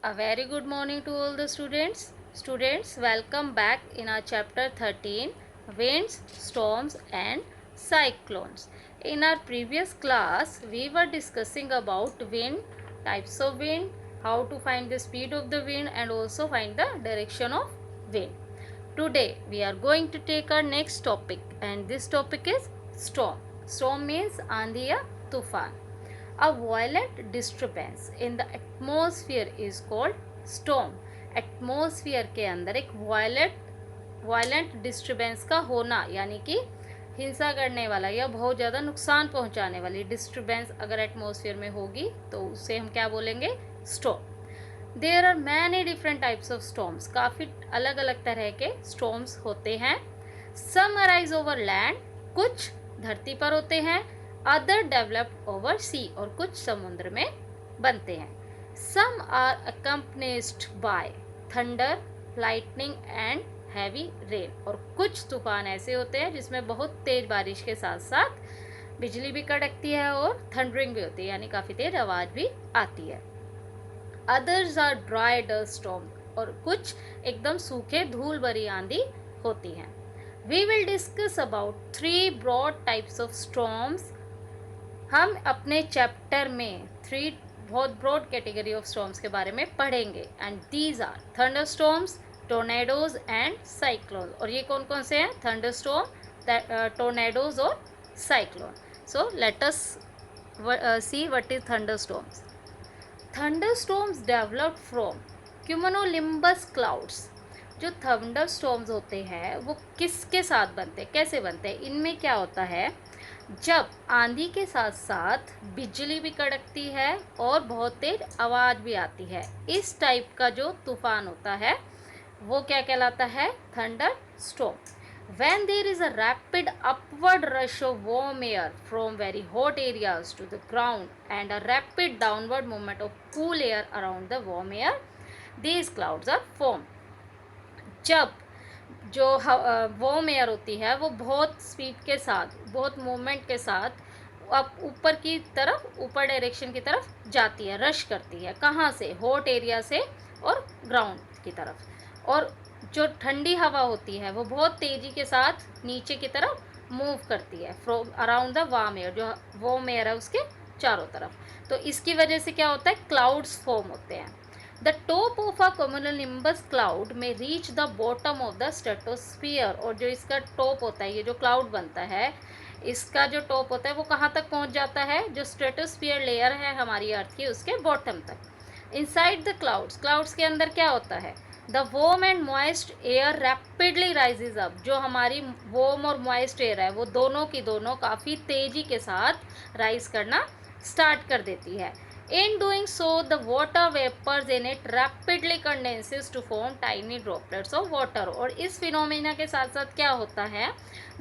A very good morning to all the students. Students, welcome back in our chapter 13, Winds, Storms and Cyclones. In our previous class, we were discussing about wind, types of wind, how to find the speed of the wind and also find the direction of wind. Today, we are going to take our next topic and this topic is storm. Storm means आंधी या तूफान. A violent disturbance in the atmosphere is called storm. Atmosphere के अंदर एक violent disturbance का होना यानी कि हिंसा करने वाला या बहुत ज़्यादा नुकसान पहुंचाने वाली डिस्टर्बेंस अगर एटमोसफियर में होगी तो उसे हम क्या बोलेंगे? Storm. There are many different types of storms. काफ़ी अलग अलग तरह के स्टॉर्म्स होते हैं. सम अराइज ओवर लैंड, कुछ धरती पर होते हैं. अदर डेवलप्ड ओवर सी, और कुछ समुद्र में बनते हैं. Some are accompanied by thunder, lightning and heavy rain, और कुछ तूफान ऐसे होते हैं जिसमें बहुत तेज बारिश के साथ साथ बिजली भी कड़कती है और थंडरिंग भी होती है यानी काफ़ी तेज आवाज़ भी आती है. Others are dry dust storm, और कुछ एकदम सूखे धूल भरी आंधी होती हैं. We will discuss about 3 broad types of storms. हम अपने चैप्टर में 3 बहुत ब्रॉड कैटेगरी ऑफ स्टॉर्म्स के बारे में पढ़ेंगे and these are thunder storms, tornadoes and cyclone. और ये कौन कौन से हैं? थंडर स्टॉर्म, टोर्नेडोज और cyclone. So let us see what is thunder storms. Thunder storms developed from cumulonimbus clouds. जो थंडर स्टॉर्म्स होते हैं वो किसके साथ बनते हैं, कैसे बनते हैं? इनमें क्या होता है, जब आंधी के साथ साथ बिजली भी कड़कती है और बहुत तेज आवाज़ भी आती है. इस टाइप का जो तूफान होता है वो क्या कहलाता है? Thunder storm. When there is a rapid upward rush of warm air from very hot areas to the ground and a rapid downward movement of cool air around the warm air, these clouds are formed. जब जो warm air होती है वो बहुत speed के साथ, बहुत movement के साथ अब ऊपर की तरफ, ऊपर डायरेक्शन की तरफ जाती है, रश करती है. कहाँ से? हॉट एरिया से और ग्राउंड की तरफ. और जो ठंडी हवा होती है वो बहुत तेज़ी के साथ नीचे की तरफ मूव करती है from around the warm air. जो वार्म एयर है उसके चारों तरफ. तो इसकी वजह से क्या होता है? क्लाउड्स फॉर्म होते हैं. The top of a cumulonimbus cloud may reach the bottom of the stratosphere. और जो इसका टॉप होता है, ये जो क्लाउड बनता है, इसका जो टॉप होता है वो कहाँ तक पहुँच जाता है? जो स्ट्रेटोस्फीयर लेयर है हमारी अर्थ की, उसके बॉटम तक. इनसाइड द क्लाउड्स, क्लाउड्स के अंदर क्या होता है? The warm and moist air rapidly rises up. जो हमारी वॉर्म और मॉइस्ट एयर है वो दोनों की दोनों काफ़ी तेज़ी के साथ राइज करना स्टार्ट कर देती है. In doing so, the water vapors in it rapidly condenses to form tiny droplets of water. और इस फिनोमिना के साथ साथ क्या होता है,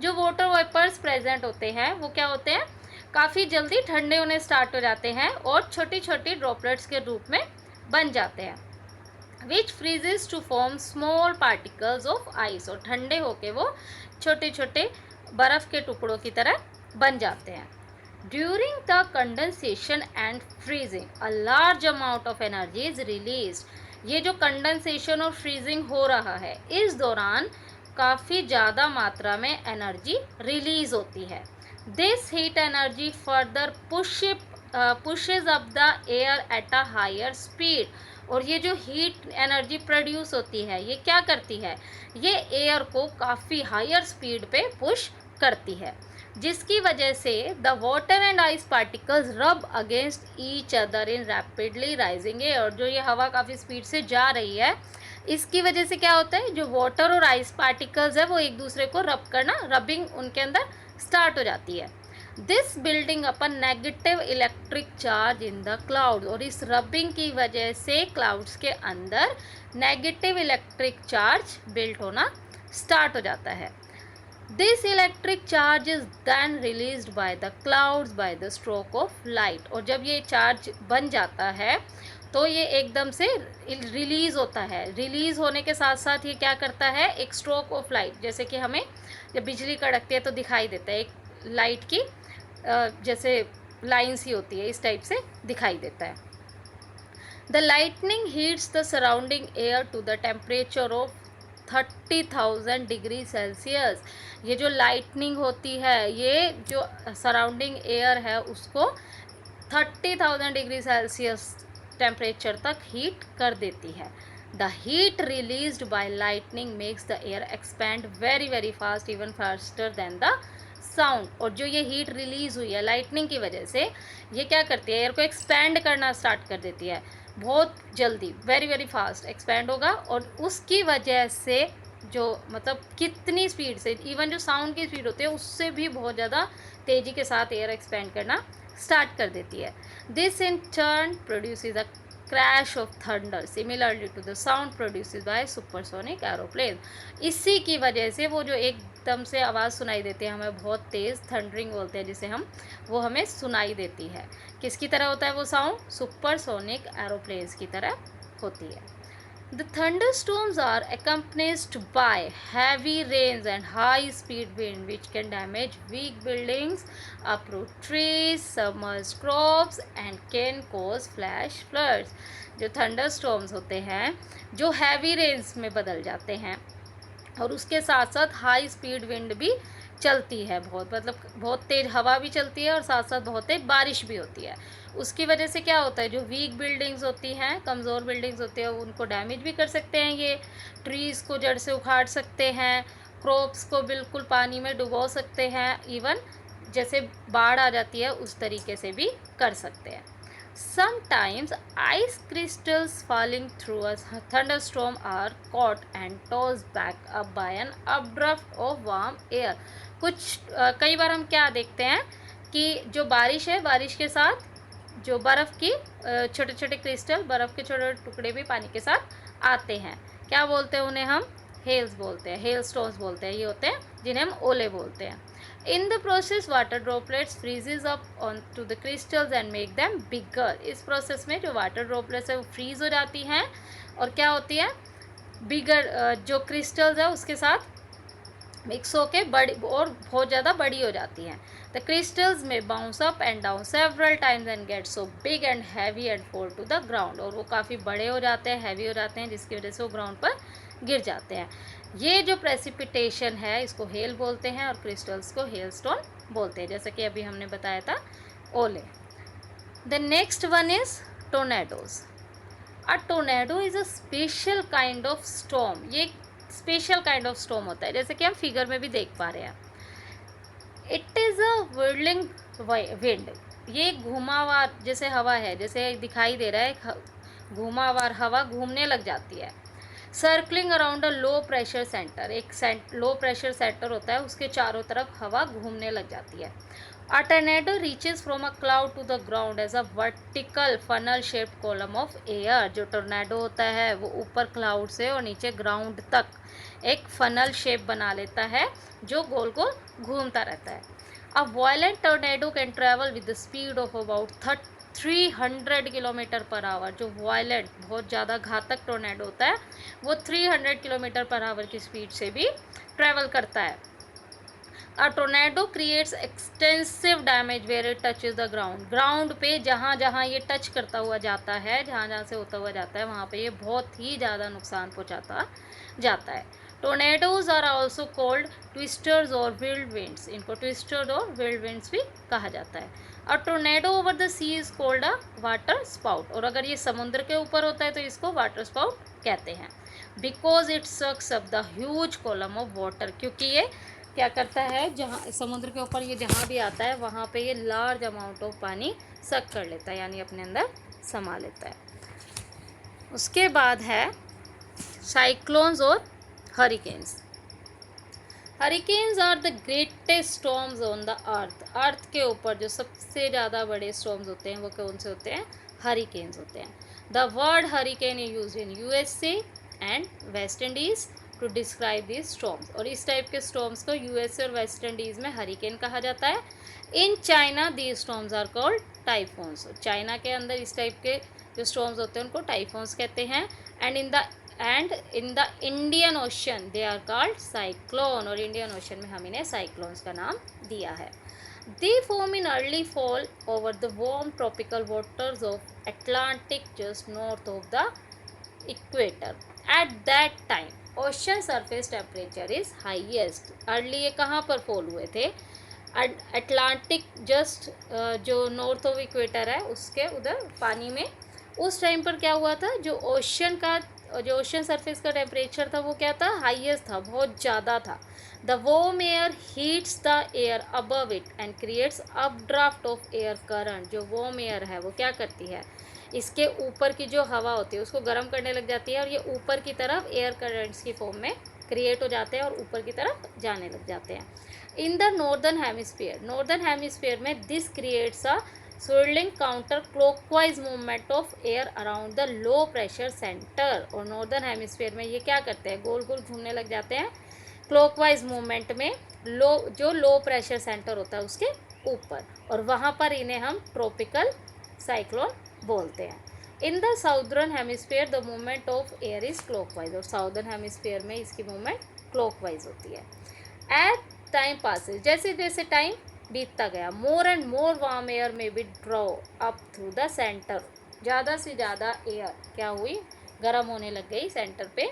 जो वाटर वेपर्स प्रेजेंट होते हैं वो क्या होते हैं? काफ़ी जल्दी ठंडे होने स्टार्ट हो जाते हैं और छोटी छोटी ड्रॉपलेट्स के रूप में बन जाते हैं. Which freezes to form small particles of ice. और ठंडे होके वो छोटे छोटे बर्फ़ के टुकड़ों की तरह बन जाते हैं. During the condensation and freezing, a large amount of energy is released. ये जो कंडेंसेशन और फ्रीजिंग हो रहा है, इस दौरान काफ़ी ज़्यादा मात्रा में एनर्जी रिलीज होती है. This heat energy further pushes up the air at a higher speed. और ये जो हीट एनर्जी प्रोड्यूस होती है ये क्या करती है? ये एयर को काफ़ी हायर स्पीड पे पुश करती है, जिसकी वजह से the water and ice particles rub against each other in rapidly rising air. और जो ये हवा काफ़ी स्पीड से जा रही है, इसकी वजह से क्या होता है? जो वाटर और आइस पार्टिकल्स है वो एक दूसरे को रब करना, रबिंग उनके अंदर स्टार्ट हो जाती है. This building up a negative electric charge in the cloud. और इस रबिंग की वजह से क्लाउड्स के अंदर नेगेटिव इलेक्ट्रिक चार्ज बिल्ड होना स्टार्ट हो जाता है. This electric charge is then released by the clouds by the stroke of light. और जब ये चार्ज बन जाता है तो ये एकदम से रिलीज़ होता है. रिलीज़ होने के साथ साथ ये क्या करता है? एक स्ट्रोक ऑफ लाइट, जैसे कि हमें जब बिजली कड़कती है तो दिखाई देता है, एक लाइट की जैसे लाइन सी होती है, इस टाइप से दिखाई देता है. The lightning heats the surrounding air to the temperature of 30,000 degree Celsius. ये जो लाइटनिंग होती है, ये जो सराउंडिंग एयर है उसको 30,000 डिग्री सेल्सियस टेम्परेचर तक हीट कर देती है। The heat released by lightning makes the air expand very very fast, even faster than the sound. और जो ये हीट रिलीज हुई है लाइटनिंग की वजह से, ये क्या करती है, एयर को एक्सपैंड करना स्टार्ट कर देती है बहुत जल्दी, वेरी वेरी फास्ट एक्सपैंड होगा। और उसकी वजह से जो मतलब कितनी स्पीड से, इवन जो साउंड की स्पीड होती है उससे भी बहुत ज़्यादा तेज़ी के साथ एयर एक्सपैंड करना स्टार्ट कर देती है। This in turn produces a crash of thunder similarly to the sound produces by supersonic aeroplane. इसी की वजह से वो जो एकदम से आवाज़ सुनाई देती है हमें, बहुत तेज़ थंडरिंग बोलते हैं जिसे हम, वो हमें सुनाई देती है। किसकी तरह होता है वो साउंड? सुपरसोनिक एरोप्लेन्स की तरह होती है। The thunderstorms are accompanied by heavy rains and high-speed wind, which can damage weak buildings, uproot trees, submerge crops, and can cause flash floods. जो thunderstorms होते हैं, जो heavy rains में बदल जाते हैं, और उसके साथ साथ हाई स्पीड विंड भी चलती है, बहुत मतलब बहुत तेज़ हवा भी चलती है और साथ साथ बहुत तेज़ बारिश भी होती है। उसकी वजह से क्या होता है, जो वीक बिल्डिंग्स होती हैं, कमज़ोर बिल्डिंग्स होती हैं, उनको डैमेज भी कर सकते हैं ये, ट्रीज़ को जड़ से उखाड़ सकते हैं, क्रॉप्स को बिल्कुल पानी में डुबो सकते हैं, इवन जैसे बाढ़ आ जाती है उस तरीके से भी कर सकते हैं। Sometimes ice crystals falling through a thunderstorm are caught and tossed back up by an updraft of warm air. कई बार हम क्या देखते हैं कि जो बारिश है, बारिश के साथ जो बर्फ़ की छोटे छोटे क्रिस्टल, बर्फ़ के छोटे टुकड़े भी पानी के साथ आते हैं। क्या बोलते हैं उन्हें हम? हेल्स बोलते हैं, हेल स्टोन्स बोलते हैं। ये होते हैं जिन्हें हम ओले बोलते हैं। In the process, water droplets freezes up onto the crystals and make them bigger. इस प्रोसेस में जो वाटर ड्रॉपलेट्स है वो फ्रीज हो जाती हैं और क्या होती है, बिगर जो क्रिस्टल्स है उसके साथ मिक्स होके बड़ी और बहुत ज़्यादा बड़ी हो जाती हैं। द क्रिस्टल्स में bounce up and down several times and get so big and heavy and fall to the ground. और वो काफ़ी बड़े हो जाते हैं, हैवी हो जाते हैं, जिसकी वजह से वो ग्राउंड पर गिर जाते हैं। ये जो प्रेसिपिटेशन है इसको हेल बोलते हैं और क्रिस्टल्स को हेल स्टोन बोलते हैं, जैसा कि अभी हमने बताया था ओले। The next one is tornadoes. A tornado is a special kind of storm. ये स्पेशल काइंड ऑफ स्टॉर्म होता है, जैसे कि हम फिगर में भी देख पा रहे हैं। It is a whirling wind. ये घुमावार जैसे हवा है, जैसे दिखाई दे रहा है, घुमावार हवा घूमने लग जाती है। सर्कलिंग अराउंड अ लो प्रेशर सेंटर, एक लो प्रेशर सेंटर होता है, उसके चारों तरफ हवा घूमने लग जाती है। A tornado reaches from a cloud to the ground as a vertical funnel shaped column of air। जो टोर्नेडो होता है वो ऊपर क्लाउड से और नीचे ग्राउंड तक एक फनल शेप बना लेता है जो गोल गोल घूमता रहता है। A violent tornado can travel with the speed of about 300 kilometre per hour. जो वायलेंट बहुत ज़्यादा घातक टोर्नेडो होता है वो 300 किलोमीटर पर आवर की स्पीड से भी ट्रैवल करता है। A tornado creates extensive damage where it touches the ground। Ground पे जहाँ जहाँ ये टच करता हुआ जाता है, जहाँ जहाँ से होता हुआ जाता है, वहाँ पे ये बहुत ही ज़्यादा नुकसान पहुँचाता जाता है। Tornadoes are also called twisters और विल्ड विंड्स। इनको ट्विस्टर्स और विल्ड विंड्स भी कहा जाता है। A tornado over the sea is called a waterspout. और अगर ये समुद्र के ऊपर होता है तो इसको वाटर स्पाउट कहते हैं। Because it sucks up the huge column of water. क्योंकि ये क्या करता है, जहाँ समुद्र के ऊपर ये जहाँ भी आता है वहाँ पे ये लार्ज अमाउंट ऑफ पानी सक कर लेता है, यानी अपने अंदर समा लेता है। उसके बाद है साइक्लोन्स और hurricanes. Hurricanes are the greatest storms on the earth. Earth के ऊपर जो सबसे ज़्यादा बड़े स्टॉर्म्स होते हैं वो कौन से होते हैं? हरिकेन्स होते हैं। The word hurricane is use in USA and West Indies to describe these storms. और इस टाइप के स्टॉर्म्स को यूएसए और वेस्ट इंडीज़ में हरिकेन कहा जाता है। In China these storms are called typhoons. China के अंदर इस टाइप के जो स्टॉर्म्स होते हैं उनको टाइफोन्स कहते हैं। And in the Indian Ocean they are called cyclone. और इंडियन ओशन में हम इन्हें साइक्लोन्स का नाम दिया है। They form in early fall over the warm tropical waters of Atlantic just north of the equator. At that time ocean surface temperature is highest. Early ये कहाँ पर फॉल हुए थे? अटलांटिक जस्ट जो नॉर्थ ऑफ इक्वेटर है उसके उधर पानी में। उस टाइम पर क्या हुआ था, जो ओशन सरफेस का टेम्परेचर था वो क्या था, हाईएस्ट था, बहुत ज़्यादा था। The warm air heats the air above it and creates updraft of air current. जो वार्म एयर है वो क्या करती है, इसके ऊपर की जो हवा होती है उसको गर्म करने लग जाती है और ये ऊपर की तरफ एयर करंट्स की फॉर्म में क्रिएट हो जाते हैं और ऊपर की तरफ जाने लग जाते हैं। इन द नॉर्दर्न हेमिस्फीयर में this creates a swirling counter clockwise movement of air around the low pressure centre. और नॉर्दर्न हेमिस्फीयर में ये क्या करते हैं, गोल गोल घूमने लग जाते हैं क्लॉकवाइज मूवमेंट में लो प्रेशर सेंटर होता है उसके ऊपर, और वहाँ पर इन्हें हम ट्रॉपिकल साइक्लोन बोलते हैं। In the southern hemisphere the movement of air is clockwise. और साउदर्न हेमिस्फीयर में इसकी मूवमेंट क्लॉकवाइज होती है। एट टाइम पासिस, जैसे जैसे टाइम बीतता गया, more and more warm air may be draw up through the centre. ज़्यादा से ज़्यादा एयर क्या हुई, गर्म होने लग गई सेंटर पे।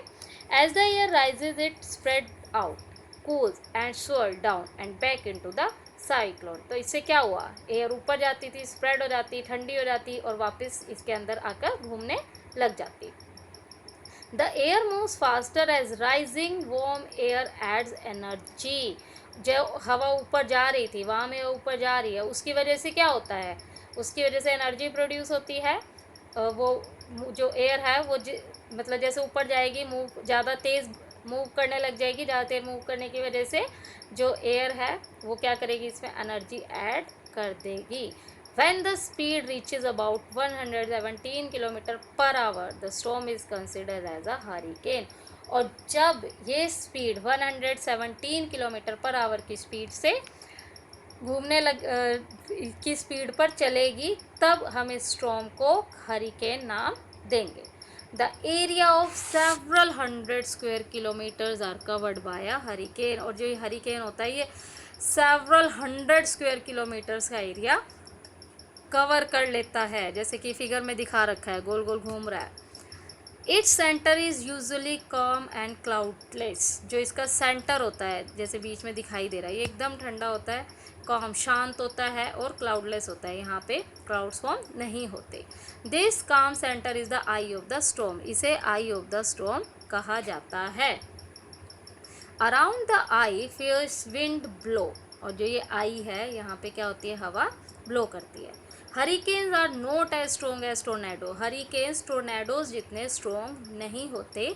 As the air rises it spread out, cools and swirl down and back into the cyclone. तो इससे क्या हुआ, एयर ऊपर जाती थी, स्प्रेड हो जाती, ठंडी हो जाती और वापस इसके अंदर आकर घूमने लग जाती। The air moves faster as rising warm air adds energy. जो हवा ऊपर जा रही थी, वहाँ में ऊपर जा रही है, उसकी वजह से क्या होता है, उसकी वजह से एनर्जी प्रोड्यूस होती है। वो जो एयर है वो मतलब जैसे ऊपर जाएगी, ज़्यादा तेज़ मूव करने लग जाएगी। ज़्यादा देर मूव करने की वजह से जो एयर है वो क्या करेगी, इसमें एनर्जी ऐड कर देगी। When the speed reaches about 117 kilometre per hour the storm is considered as a hurricane। और जब ये स्पीड 117 किलोमीटर पर आवर की स्पीड से की स्पीड पर चलेगी, तब हम इस स्टॉर्म को हरिकेन नाम देंगे। The area of several 100 square kilometres are covered by a hurricane. और जो ये हरिकेन होता है ये सेवरल 100 स्क्वायर किलोमीटर्स का एरिया कवर कर लेता है, जैसे कि फिगर में दिखा रखा है, गोल गोल घूम रहा है। Its centre is usually com and cloudless. जो इसका सेंटर होता है, जैसे बीच में दिखाई दे रहा है, ये एकदम ठंडा होता है, कॉम शांत होता है और क्लाउडलेस होता है, यहाँ पे क्लाउड्स फॉर्म नहीं होते। This calm centre is the eye of the storm. इसे आई ऑफ द स्टॉर्म कहा जाता है। Around the eye fierce wind blow. और जो ये आई है यहाँ पे क्या होती है, हवा ब्लो करती है। Hurricanes are not as strong as tornado. Hurricanes tornadoes जितने स्ट्रॉन्ग नहीं होते,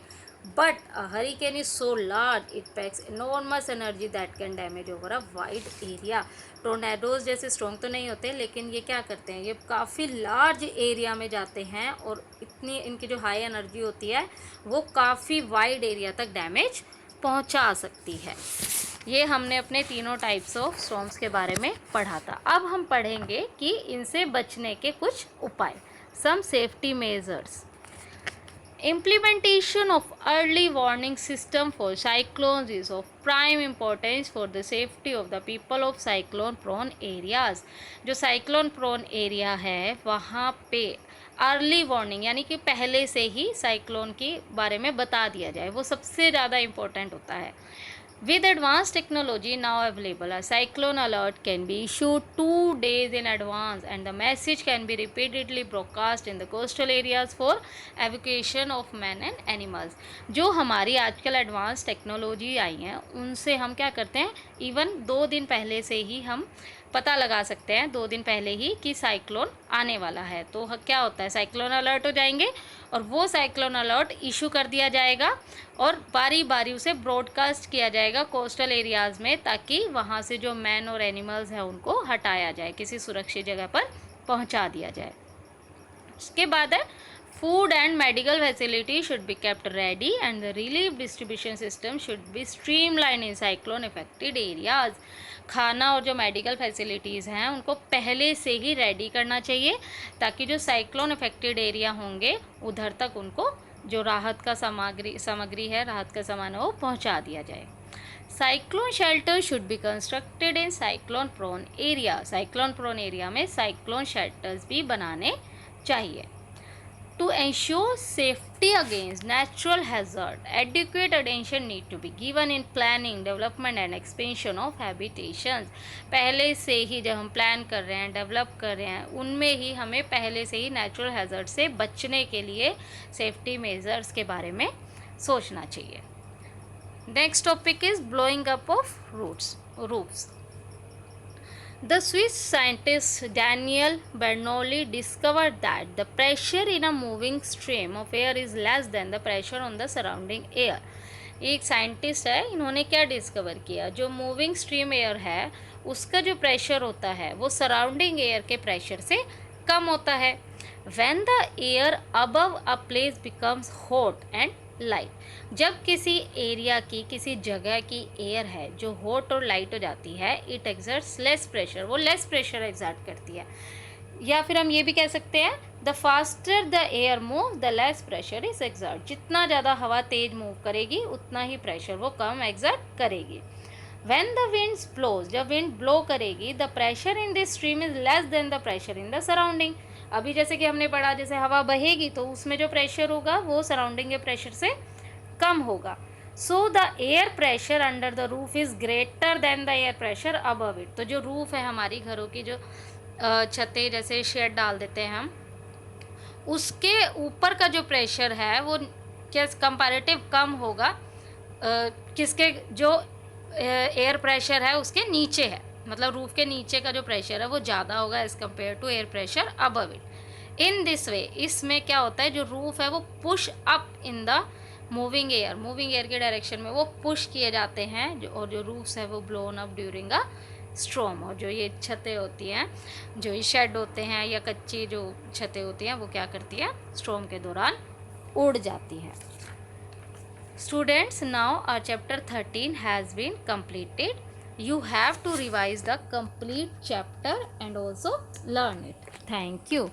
but a hurricane is so large it packs enormous energy that can damage over a wide area. Tornadoes जैसे स्ट्रॉन्ग तो नहीं होते, लेकिन ये क्या करते हैं, ये काफ़ी लार्ज एरिया में जाते हैं और इतनी इनकी जो हाई एनर्जी होती है वो काफ़ी वाइड एरिया तक डैमेज पहुंचा सकती है। ये हमने अपने तीनों टाइप्स ऑफ स्टॉर्म्स के बारे में पढ़ा था। अब हम पढ़ेंगे कि इनसे बचने के कुछ उपाय, some safety measures. Implementation of early warning system for cyclones is of prime importance for the safety of the people of cyclone prone areas। जो cyclone prone area है वहाँ पे अर्ली वार्निंग यानी कि पहले से ही साइक्लोन के बारे में बता दिया जाए, वो सबसे ज़्यादा इम्पोर्टेंट होता है। With advanced technology now available, a cyclone alert can be issued 2 days in advance and the message can be repeatedly broadcast in the coastal areas for evacuation of men and animals। जो हमारी आजकल advance technology आई हैं उनसे हम क्या करते हैं, even 2 दिन पहले से ही हम पता लगा सकते हैं, 2 दिन पहले ही कि साइक्लोन आने वाला है। तो क्या होता है, साइक्लोन अलर्ट हो जाएंगे और वो साइक्लोन अलर्ट इशू कर दिया जाएगा और बारी बारी उसे ब्रॉडकास्ट किया जाएगा कोस्टल एरियाज़ में, ताकि वहाँ से जो मैन और एनिमल्स हैं उनको हटाया जाए, किसी सुरक्षित जगह पर पहुँचा दिया जाए। उसके बाद है food and medical facility should be kept ready and the relief distribution system should be streamlined in cyclone affected areas। खाना और जो मेडिकल फैसिलिटीज़ हैं उनको पहले से ही रेडी करना चाहिए, ताकि जो साइक्लोन अफेक्टेड एरिया होंगे उधर तक उनको जो राहत का सामग्री है, राहत का सामान है, वो पहुंचा दिया जाए। Cyclone shelter should be constructed in cyclone prone area, cyclone prone area में साइक्लोन शेल्टर्स भी बनाने चाहिए. To ensure safety against natural hazard, adequate attention need to be given in planning, development and expansion of habitations. पहले से ही जब हम plan कर रहे हैं, डेवलप कर रहे हैं, उनमें ही हमें पहले से ही नेचुरल हैज़र्ड से बचने के लिए सेफ्टी मेजर्स के बारे में सोचना चाहिए. Next topic is blowing up of roofs. The Swiss scientist Daniel Bernoulli discovered that the pressure in a moving stream of air is less than the pressure on the surrounding air. एक scientist है, इन्होंने क्या discover किया, जो moving stream air है उसका जो pressure होता है वो सराउंडिंग एयर के प्रेशर से कम होता है. When the air above a place becomes hot and light, जब किसी एरिया की, किसी जगह की एयर है जो हॉट और लाइट हो जाती है, इट एक्सर्ट्स लेस प्रेशर, वो लेस प्रेशर एक्सर्ट करती है. या फिर हम ये भी कह सकते हैं the faster the air move the less pressure is exert. जितना ज़्यादा हवा तेज मूव करेगी उतना ही प्रेशर वो कम एक्सर्ट करेगी. When the winds blows, जब विंड ब्लो करेगी, the pressure in this stream is less than the pressure in the surrounding. अभी जैसे कि हमने पढ़ा, जैसे हवा बहेगी तो उसमें जो प्रेशर होगा वो सराउंडिंग के प्रेशर से कम होगा. So the air pressure under the roof is greater than the air pressure above it. तो जो रूफ है हमारी घरों की, जो छतें जैसे शेड डाल देते हैं हम, उसके ऊपर का जो प्रेशर है वो क्या कंपैरेटिव कम होगा किसके, जो एयर प्रेशर है उसके नीचे है. मतलब रूफ के नीचे का जो प्रेशर है वो ज़्यादा होगा as compare to air pressure above it. In this way, इसमें क्या होता है, जो रूफ है वो push up in the moving air के डायरेक्शन में वो पुश किए जाते हैं, और जो रूफ्स है वो blown up during a storm. और जो ये छतें होती हैं, जो ये शेड होते हैं या कच्ची जो छतें होती हैं, वो क्या करती हैं, स्ट्रॉम के दौरान उड़ जाती हैं. Students, now our chapter 13 has been completed. You have to revise the complete chapter and also learn it. Thank you.